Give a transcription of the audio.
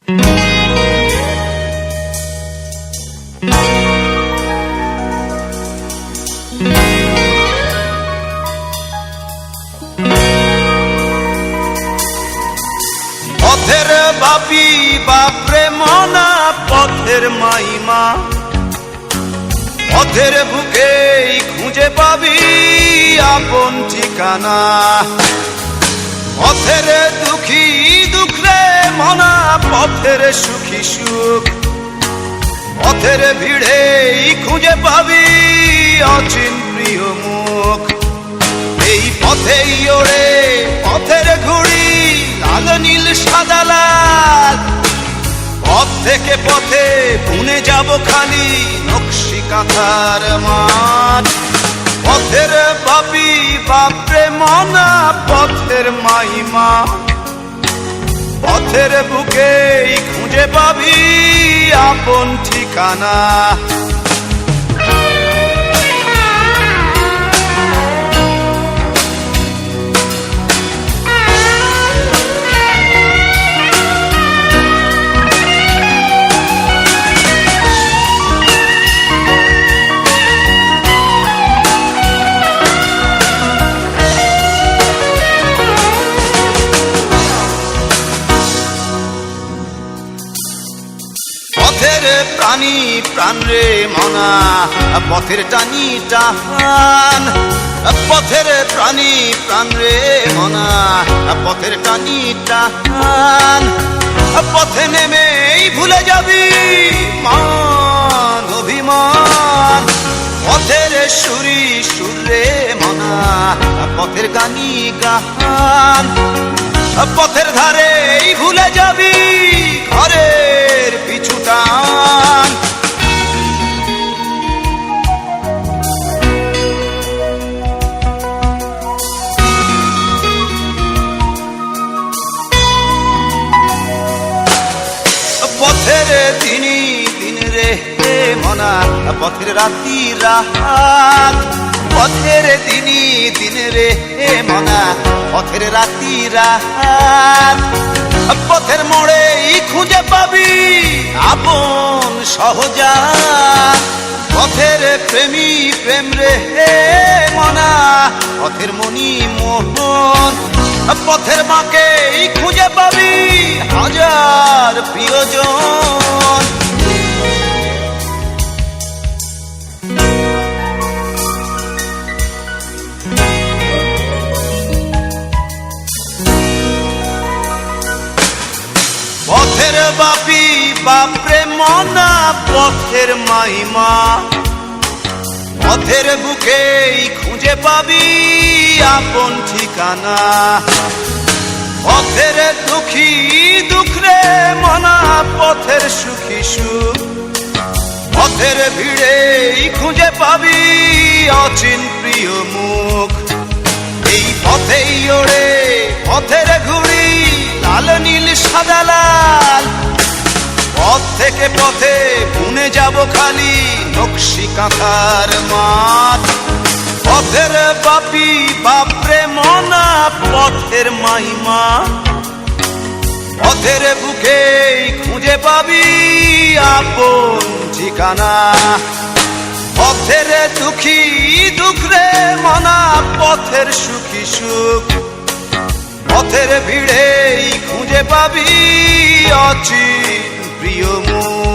পথের বাপি বাপরে মনা পথের মাইমা, পথের বুকেই খুঁজে পাবি আপন ঠিকানা। পথের দুঃখী দুঃখ রে মনা পথের সুখী সুখ, পথের ভিড়েই খুঁজে পাবি অচিন প্রিয় মুখ। এই পথেই ওড়ে পথের ঘুড়ি লাল নীল সাদা লাল, পথ থেকে পথে বুনে যাব খালি নকশি কাঁথার মাঠ। পথের বাপি বাপরে মনা পথের মাইমা, পথের বুকেই খুঁজে পাবি আপন ঠিকানা। পথের প্রাণী প্রাণ রে মনা পথের টানি টান, পথের প্রাণী প্রাণ রে মনা পথের টানি টান। পথে নেমেই ভুলে যাবি মান অভিমান, পথের সুরি সুর রে মনা পথের গানি গান। পথের ধারেই ভুলে যাবি ঘরের পিছু টান। পথের দিনই দিন রে মনা পথের রাতি রাত, পথের দিনই দিন রে মনা পথের রাতি রাত। পথের মোড়েই খুঁজে পাবি আপন সহজাত, পথের প্রেমী প্রেম রে মনা পথের মনি মোহন। পথের মাকেই খুঁজে পাবি হাজার প্রিয়জন। পথের বাপি বাপরে মনা পথের মাইমা, পথের বুকেই খুঁজে পাবি আপন ঠিকানা। পথের দুঃখী দুঃখ রে মনা পথের সুখী সুখ, পথের ভিড়েই খুঁজে পাবি অচিন প্রিয় মুখ। এই পথেই ওড়ে পথের ঘুড়ি লাল নীল সাদা লাল, পথ থেকে পথে বুনে যাব খালি নকশি কাঁথার মাঠ। পথের বাপি বাপরে মনা পথের মাইমা, পথের বুকেই খুঁজে পাবি আপন ঠিকানা। পথের দুঃখী দুঃখ রে মনা পথের সুখী সুখ, পথের ভিড়েই খুঁজে পাবি অচিন প্রিয় মুখ।